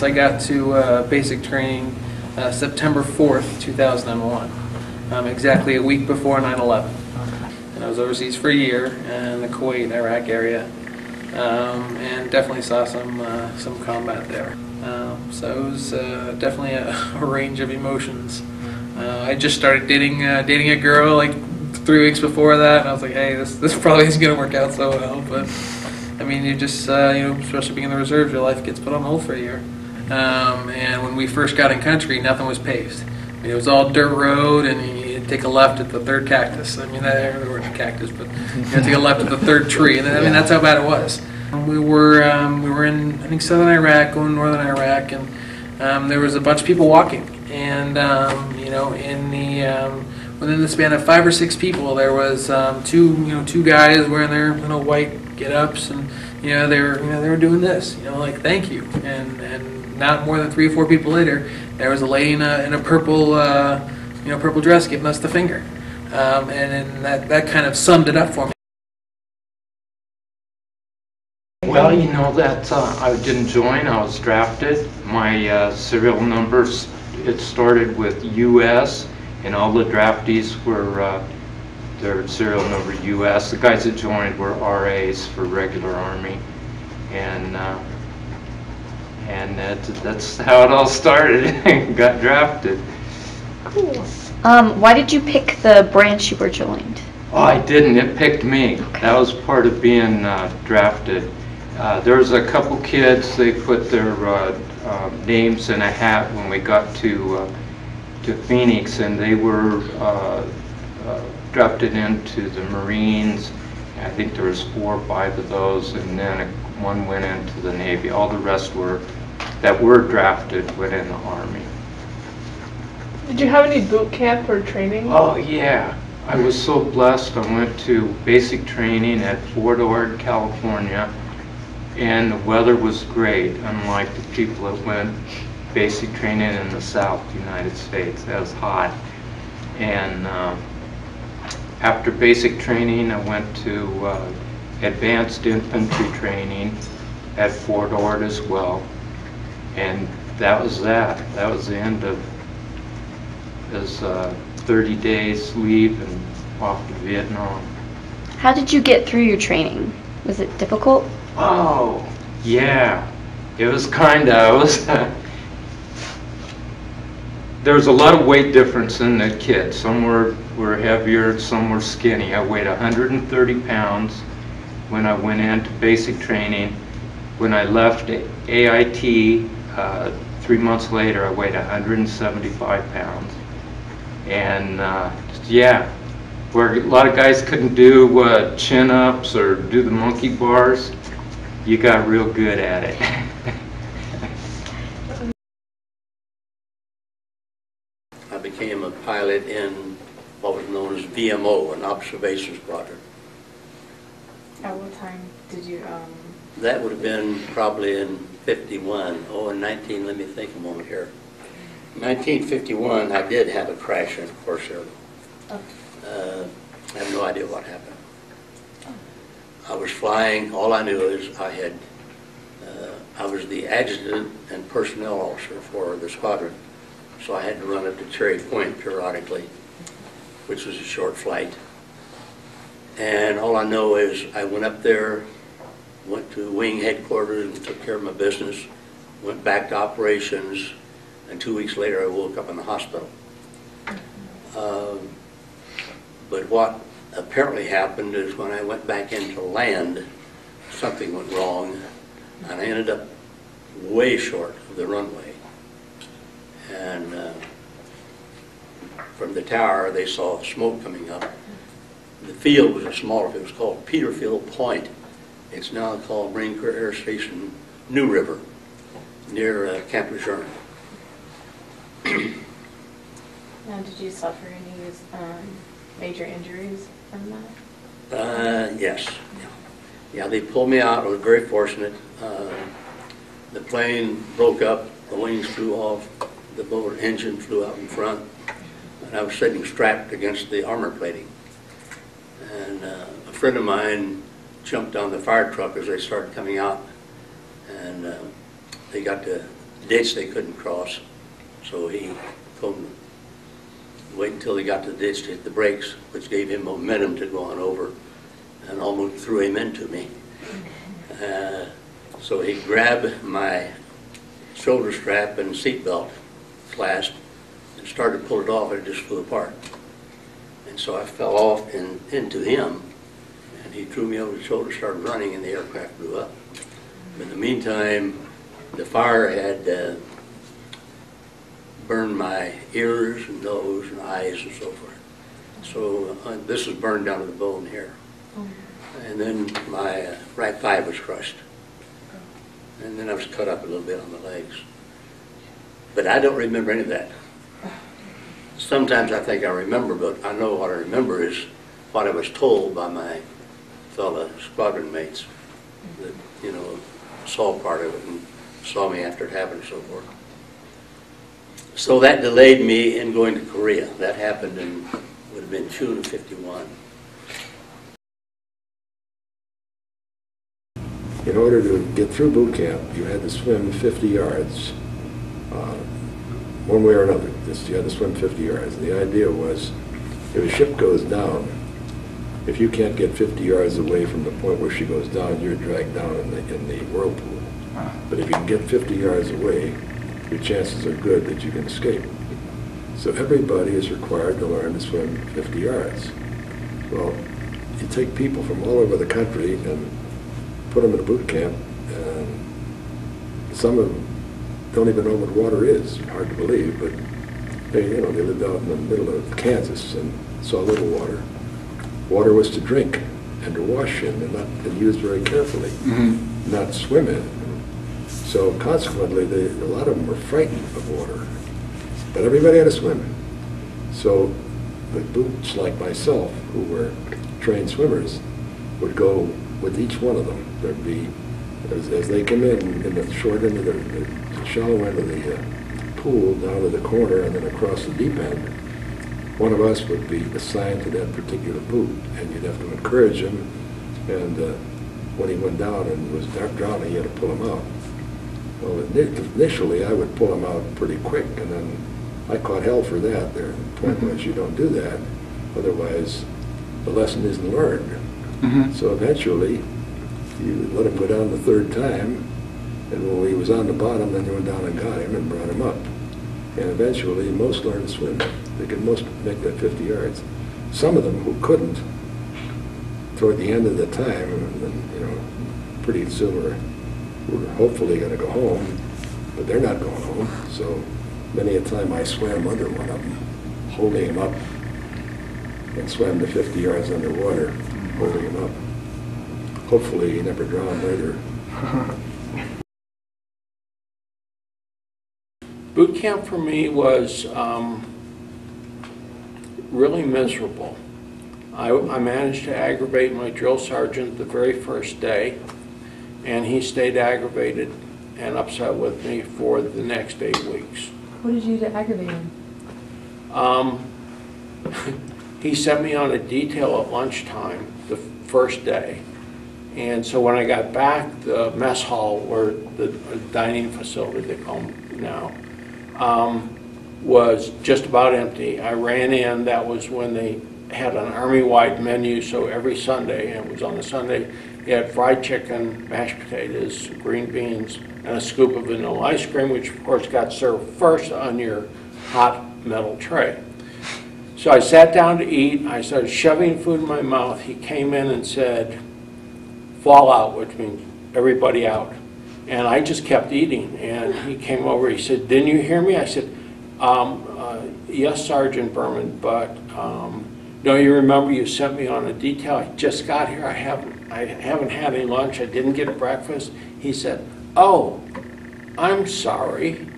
I got to basic training September 4th, 2001, exactly a week before 9/11. And I was overseas for a year in the Kuwait, Iraq area, and definitely saw some combat there. So it was definitely a range of emotions. I just started dating a girl like 3 weeks before that, and I was like, hey, this probably isn't going to work out so well. But I mean, you just especially being in the reserves, your life gets put on hold for a year. And when we first got in country, nothing was paved. I mean, it was all dirt road, and you'd take a left at the third cactus. I mean, there weren't cactus, but you take a left at the third tree, and I mean that's how bad it was. We were in, I think, southern Iraq, going northern Iraq, and there was a bunch of people walking, and within the span of 5 or 6 people, there was two guys wearing their white get-ups, and they were doing this, like thank you, and not more than 3 or 4 people later, there was a lady in a purple purple dress giving us the finger, and that kind of summed it up for me. Well, that I didn't join. I was drafted. My serial numbers, it started with U.S. and all the draftees were their serial number U.S. The guys that joined were RAs for regular Army, and that's how it all started. Got drafted. Cool. Why did you pick the branch you were joined? Oh, I didn't. It picked me. Okay. That was part of being drafted. There was a couple kids. They put their names in a hat when we got to Phoenix, and they were drafted into the Marines. I think there was 4 or 5 of those, and then one went into the Navy. All the rest that were drafted went in the Army. Did you have any boot camp or training? Oh yeah, I was so blessed. I went to basic training at Fort Ord, California, and the weather was great, unlike the people that went basic training in the South United States. That was hot. And after basic training, I went to advanced infantry training at Fort Ord as well. And that was that. That was the end of his 30 days leave and off to Vietnam. How did you get through your training? Was it difficult? Oh, yeah. It was there was a lot of weight difference in the kids. Some were heavier, some were skinny. I weighed 130 pounds when I went into basic training. When I left AIT 3 months later, I weighed 175 pounds. And yeah, where a lot of guys couldn't do chin-ups or do the monkey bars, you got real good at it. I became a pilot in what was known as VMO, an observation squadron. At what time did you? That would have been probably in 51. Oh, in 19, let me think a moment here. 1951, I did have a crash in Corsair. Oh. I have no idea what happened. I was flying. All I knew is I was the adjutant and personnel officer for the squadron, so I had to run up to Cherry Point periodically, which was a short flight. And all I know is I went up there, went to wing headquarters and took care of my business, went back to operations, and 2 weeks later I woke up in the hospital. But what apparently happened is when I went back into land, something went wrong, and I ended up way short of the runway. And from the tower, they saw smoke coming up. The field was a smaller field. It was called Peterfield Point. It's now called Marine Corps Air Station New River, near Camp Lejeune. Now, did you suffer any major injuries from that? Yes. Yeah, they pulled me out. I was very fortunate. The plane broke up, the wings flew off, the motor engine flew out in front, and I was sitting strapped against the armor plating. And a friend of mine jumped on the fire truck as they started coming out, and they got to ditch they couldn't cross. So he told them to wait until they got to the ditch to hit the brakes, which gave him momentum to go on over, and almost threw him into me. So he grabbed my shoulder strap and seatbelt clasp and started to pull it off, and it just flew apart. And so I fell off into him, and he threw me over the shoulder, started running, and the aircraft blew up. But in the meantime, the fire had burned my ears and nose and eyes and so forth. So this was burned down to the bone here. And then my right thigh was crushed. And then I was cut up a little bit on the legs. But I don't remember any of that. Sometimes I think I remember, but I know what I remember is what I was told by my fellow squadron mates that, you know, saw part of it and saw me after it happened and so forth. So that delayed me in going to Korea. That happened in, would have been June of '51. In order to get through boot camp, you had to swim 50 yards, one way or another. You had to swim 50 yards. And the idea was, if a ship goes down, if you can't get 50 yards away from the point where she goes down, you're dragged down in the whirlpool. But if you can get 50 yards away, your chances are good that you can escape. So everybody is required to learn to swim 50 yards. Well, you take people from all over the country and put them in a boot camp, and some of them don't even know what water is. Hard to believe, but they lived out in the middle of Kansas and saw little water. Water was to drink and to wash in, and used very carefully, not swim in. So consequently, a lot of them were frightened of water, but everybody had to swim. So the boots like myself, who were trained swimmers, would go with each one of them. There'd be, as they come in the short end of the shallow end of the pool, down to the corner and then across the deep end, one of us would be assigned to that particular boot, and you'd have to encourage him, and when he went down and was drowning, you had to pull him out. Well, initially I would pull him out pretty quick, and then I caught hell for that. The point was, you don't do that, otherwise the lesson isn't learned. So eventually you let him go down the third time, and when he was on the bottom, then you went down and got him and brought him up. And eventually most learned to swim. They could most make that 50 yards. Some of them who couldn't, toward the end of the time, and pretty soon we're hopefully going to go home, but they're not going home. So many a time I swam under one of them, holding him up, and swam to 50 yards underwater, holding him up. Hopefully he never drowned later. Boot camp for me was really miserable. I managed to aggravate my drill sergeant the very first day, and he stayed aggravated and upset with me for the next 8 weeks. What did you do to aggravate him? He sent me on a detail at lunchtime the first day. And so when I got back, the mess hall, or the dining facility they call them now, was just about empty. I ran in, that was when they had an Army-wide menu, so every Sunday, and it was on a Sunday, you had fried chicken, mashed potatoes, green beans, and a scoop of vanilla ice cream, which of course got served first on your hot metal tray. So I sat down to eat, I started shoving food in my mouth. He came in and said, "Fall out," which means everybody out. And I just kept eating, and he came over, he said, "Didn't you hear me?" I said, "Yes, Sergeant Berman, but don't you remember you sent me on a detail? I just got here, I haven't had any lunch, I didn't get breakfast." He said, "Oh, I'm sorry.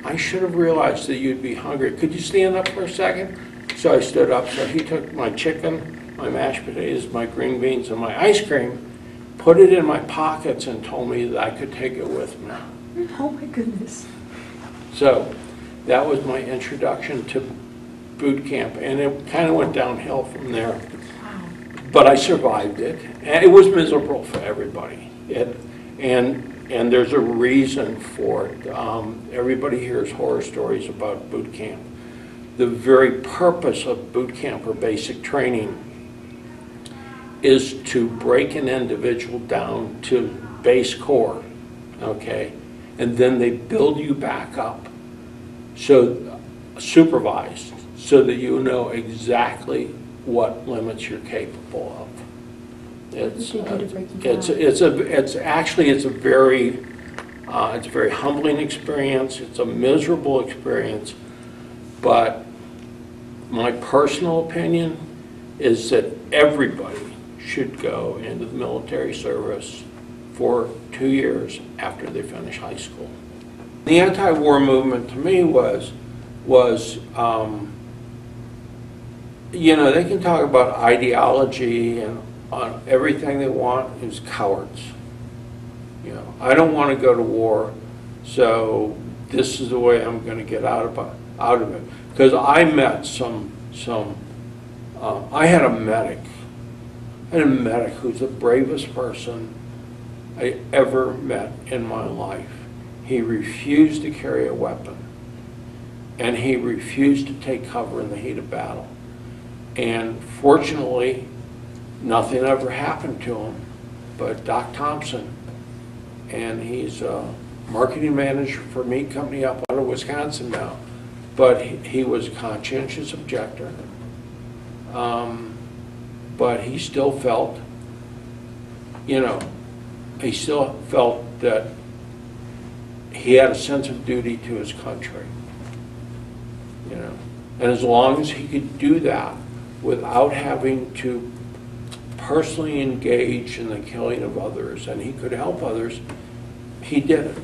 I should have realized that you'd be hungry. Could you stand up for a second?" So I stood up, so he took my chicken, my mashed potatoes, my green beans, and my ice cream, put it in my pockets, and told me that I could take it with me. Oh my goodness. So that was my introduction to boot camp, and it kind of went downhill from there. Wow. But I survived it, and it was miserable for everybody. And and there's a reason for it. Everybody hears horror stories about boot camp. The very purpose of boot camp or basic training is to break an individual down to base core, okay? And then they build you back up, so supervised, so that you know exactly what limits you're capable of. It's a very humbling experience. It's a miserable experience, but my personal opinion is that everybody should go into the military service for 2 years after they finish high school. The anti-war movement to me was you know, they can talk about ideology and on everything they want. Is cowards. You know, I don't want to go to war, so this is the way I'm going to get out of it. Because I met I had a medic who's the bravest person I ever met in my life. He refused to carry a weapon, and he refused to take cover in the heat of battle. And fortunately, nothing ever happened to him, but Doc Thompson, and he's a marketing manager for a meat company up out of Wisconsin now, but he was a conscientious objector. But he still felt, you know, he still felt that he had a sense of duty to his country, you know. And as long as he could do that without having to personally engage in the killing of others, and he could help others, he did it.